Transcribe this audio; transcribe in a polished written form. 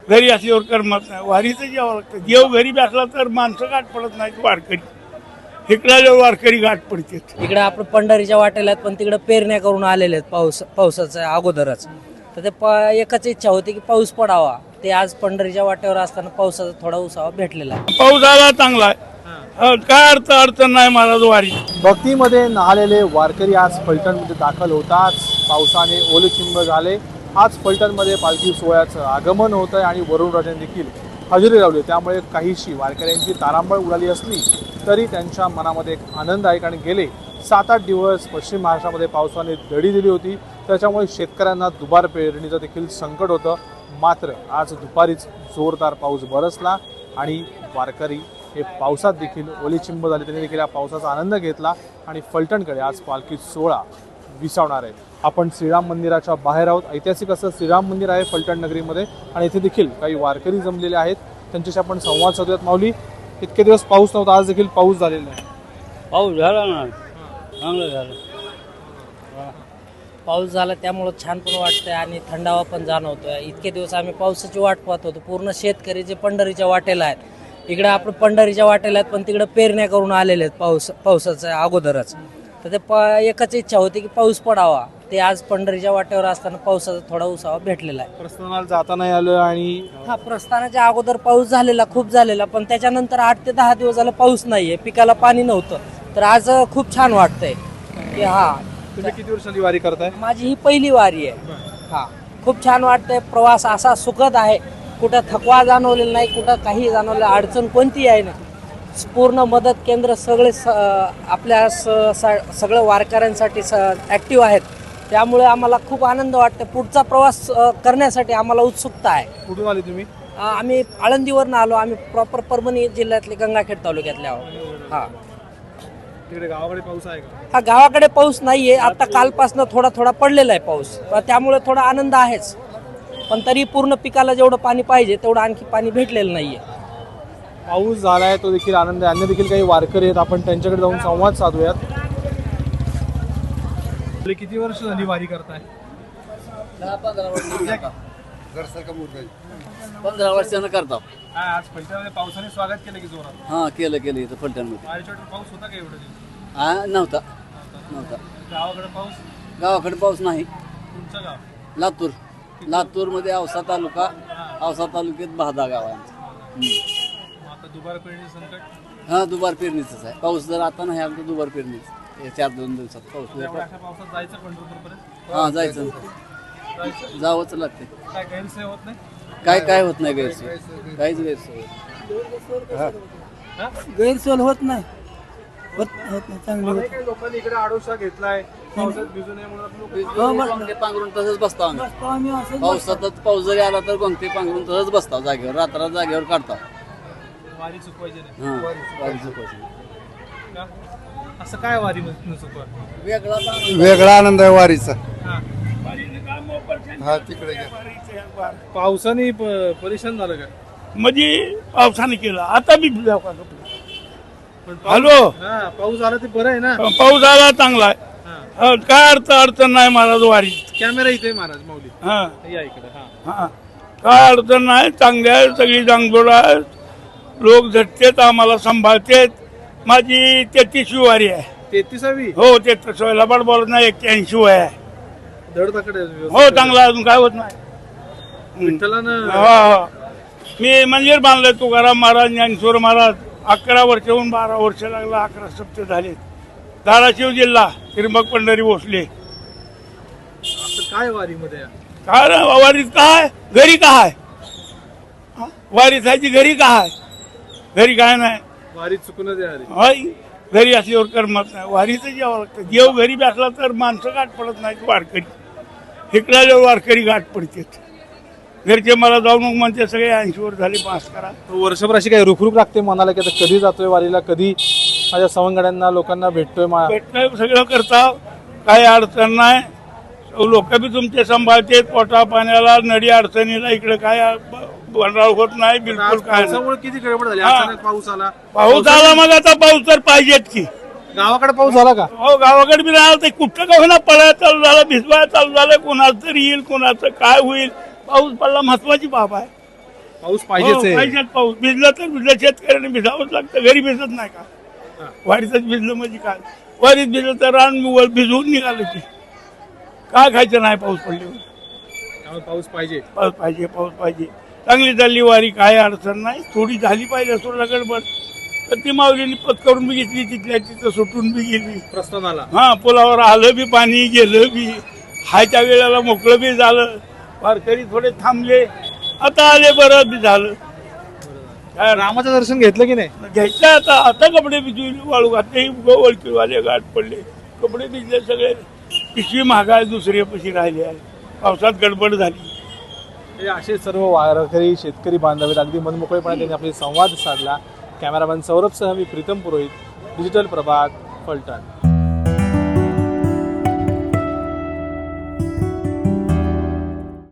घरी असल्यावर करमत नाही. वारीचं जेवावं लागतं. देव घरी बसला तर माणसं गाठ पडत नाहीत. वारकरी इकडे वारकरी गाठ पडते. इकडे आपण पंढरीच्या वाटेला आहेत, पण तिकडे पेरण्या करून आलेले आहेत पावसाच्या अगोदरच. तर ते एकच इच्छा होती की पाऊस पडावा. ते आज पंढरीच्या वाटेवर असताना पावसाचा थोडा उसावा भेटलेला आहे. पाऊस आला चांगला आहे. काय अडचण नाही महाराज वारी. भक्तीमध्ये नाहलेले वारकरी आज फलटणमध्ये दाखल होताच पावसाने ओलेचिंब झाले. आज फलटणमध्ये पालखी सोहळ्याचं आगमन होत आहे आणि वरुण राजांनी देखील हजेरी लावली. त्यामुळे काहीशी वारकऱ्यांची तारांबळ उडाली असली तरी त्यांच्या मनामध्ये एक आनंद आहे. कारण गेले 7-8 दिवस पश्चिम महाराष्ट्रामध्ये पावसाने दडी दिली होती. त्याच्यामुळे शेतकऱ्यांना दुबार पेरणीचं देखील संकट होतं. मात्र आज दुपारीच जोरदार पाऊस बरसला आणि वारकरी हे पावसात देखील ओलीचिंब झाले. त्यांनी देखील या पावसाचा आनंद घेतला आणि फलटणकडे आज पालखी सोहळा विसावणार आहे. आपण श्रीराम मंदिराच्या बाहेर आहोत. ऐतिहासिक असं श्रीराम मंदिर आहे फलटण नगरीमध्ये आणि इथे देखील काही वारकरी जमलेले आहेत. त्यांच्याशी आपण संवाद साधूयात. माऊली, इतके दिवस पाऊस नव्हता, आज देखील पाऊस झालेला आहे. पाऊस झाला ना, चांगलं झालं. पाऊस झाला त्यामुळं छान पण वाटतंय आणि थंडावा पण जाणवतोय. इतके दिवस आम्ही पावसाची वाट पाहत होतो. पूर्ण शेतकरी जे पंढरीच्या वाटेला आहेत, इकडे आपण पंढरीच्या वाटेला आहेत, पण तिकडे पेरण्या करून आलेले आहेत पावसाच्या अगोदरच. तर ते एकच इच्छा होती की पाऊस पडावा. ते आज पंढरीच्या वाटेवर असताना पावसाचा थोडा उसावा भेटलेला आहे. प्रस्थानाला जाता नाही आलं आणि प्रस्थानाच्या अगोदर पाऊस झालेला, खूप झालेला, पण त्याच्यानंतर 8 ते 10 दिवस झालं पाऊस नाहीये. पिकाला पाणी नव्हतं. तर आज खूप छान वाटतंय की तुम्ही किती वर्षांची वारी करताय? माझी ही पहिली वारी आहे. खूप छान वाटतंय. प्रवास असा सुखद आहे. कुठं थकवा जाणवलेला नाही, कुठं काही जाणवलं, अडचण कोणती आहे ना. पूर्ण मदत केंद्र सगळे आपल्या सगळं वारकऱ्यांसाठी ॲक्टिव्ह आहेत. त्यामुळे आम्हाला खूप आनंद वाटतो. पुढचा प्रवास करण्यासाठी आम्हाला उत्सुकता आहे. कुठून आले तुम्ही? आम्ही आळंदीवरून आलो. आम्ही प्रॉपर परभणी जिल्ह्यातले गंगाखेड तालुक्यातले आहोत. तिकडे गावाकडे पाऊस आहे का? गावाकडे पाऊस नाहीये. आता कालपासून थोडा थोडा पडलेला आहे पाऊस. त्यामुळे थोडा आनंद आहेच. पण तरी पूर्ण पिकाला जेवढं पाणी पाहिजे तेवढं आणखी पाणी भेटलेलं नाहीये. पाऊस झालाय तो देखील आनंद आहे. अन्य देखील काही वारकरी आहेत, आपण त्यांच्याकडे जाऊन संवाद साधूयात. किती वर्ष झाली वारी करताय? 10-15 वर्षानं करतो. आज फलटणमध्ये पावसाने स्वागत केलं की जोरात? हां, केलं इथं फलटणमध्ये. पाऊस होता का एवढं दिवस? नव्हता. गावाकडे पाऊस? गावाकडे पाऊस नाही. तुमचं गाव? लातूरमध्ये औसा तालुक्यात बहादा गाव आहे आमचं. आता दुबार पेरणीचं संकट? हां, दुबार पेरणीचंच आहे. पाऊस जर आता नाही आमचं दुबार पेरणीच. 4-2 दिवसात पाऊस. पावसात जायचं पंढरपूरपर्यंत? हां, जायचं. जावंच लागते. काय गैरसोय होत नाही? काय होत नाही गैरसोय. काहीच गैरसोय गैरसोय होत नाही. काही लोकांनी इकडे आडोसा घेतलाय पावसात भिजू नये म्हणून. पांघरून तसंच बसतो आम्ही. पावसातच पाऊस जरी आला तर कोणते पांघरून तसंच बसतो जागेवर. रात्र जागेवर काढतो. वारी चुकवायची नाही. हां, वारी चुकवायची. का? असं काय वारी मध्ये चुकवा? वेगळा आनंद आहे वारीचा. पावसाने परेशान झालं का? म्हणजे पावसाने केलं. आता बी हॅलो, पाऊस आला ते बरं आहे ना. पाऊस आला चांगला आहे. काय अडचण नाही महाराज वारी. कॅमेरा इथे महाराज माऊली हा या इकडे. हा, काय अडचण नाही. चांगली आहे, सगळी जांगजोड आहे. लोक झटतेत, आम्हाला सांभाळतेत. माझी 33वी वारी आहे. 33वी? हो, 33 लबाड बोलत नाही. 81 आहे. धडधाकडे हो, चांगला अजून काय होत नाही. विठ्ठलानं मी मंदिर बांधलंय तुकाराम महाराज, ज्ञानेश्वर महाराज. 11 वर्षाहून 12 वर्ष लागला. 11 सप्ते झाले. धाराशिव जिल्हा, त्र्यंबक पंढरी भोसले. काय वारीमध्ये? काय रे, वारीत काय घरी काय वारीत जायची, घरी काय? घरी काय नाही. वारी चुकूनच आहे. होय, घरी असल्यावर करमत नाही. वारीचं जेवावं लागतं. देव घरी बसला तर माणसं गाठ पडत नाहीत. वारकरी इकडे वारकरी गाठ पडतात. घरचे मला जाऊ नको म्हणते. सगळे 80 वर झाले. पास करा. वर्षभर अशी काही रुखरुख लागते मनाला की आता कधी जातोय वारीला, कधी माझ्या सवंगड्यांना लोकांना भेटतोय. भेटणं सगळं करता, काही अडचण नाही. लोक बी तुमचे सांभाळते. पोटा पाण्याला, नडी अडचणीला इकडे काय बनराळ होत नाही बिलकुल. काय किती गडबड झाली. अचानक पाऊस आला. मग आता पाऊस तर पाहिजेत की. गावाकडे पाऊस झाला का? हो, गावाकडे बी राहिला. ते कुठं का होईना पळायला चालू झालं, भिजवायला चालू झालं. कोणाचं तरी येईल, कोणाचं काय होईल. पाऊस पडला महत्वाची बाब आहे. पाऊस पाहिजेच हो, आहे. पाहिजेच पाऊस. भिजलं तर भिजलं, शेतकऱ्याने भिजावंच लागतं. घरी भिजत नाही का? वारीतच भिजलं म्हणजे काय? वारीत भिजलं तर रान भिजवून निघालं की काय खायचं नाही पाऊस पडल्यावर. त्यामुळे पाऊस पाहिजे. पाऊस पाहिजे, पाऊस पाहिजे. चांगली चालली वारी, काय अडचण नाही. थोडी झाली पाहिजे थोडा गडबड, तर ती माऊलीने पत्करून बी घेतली, तिथल्या तिथं सुटून बी गेली. प्रस्थानाला हा, पुलावर आलं बी पाणी, गेलं बी, हायच्या वेळेला मोकळं बी झालं. वारकरी थोडे थांबले, आता आले, बरं बी झालं. काय रामाचं दर्शन घेतलं की नाही? घ्यायचं आता. आता कपडे भिजवले, वाळू घातले, ओळखीवाले गाठ पडले, कपडे भिजले सगळे. पिशवी महागाय दुसरी पशी राहिली आहे, पावसात गडबड झाली. हे असे सर्व वारकरी शेतकरी बांधव आहेत. अगदी मनमोकळेपणे त्यांनी आपले संवाद साधला. कॅमेरामॅन सौरभसह मी प्रीतम पुरोहित, डिजिटल प्रभात, फलटण.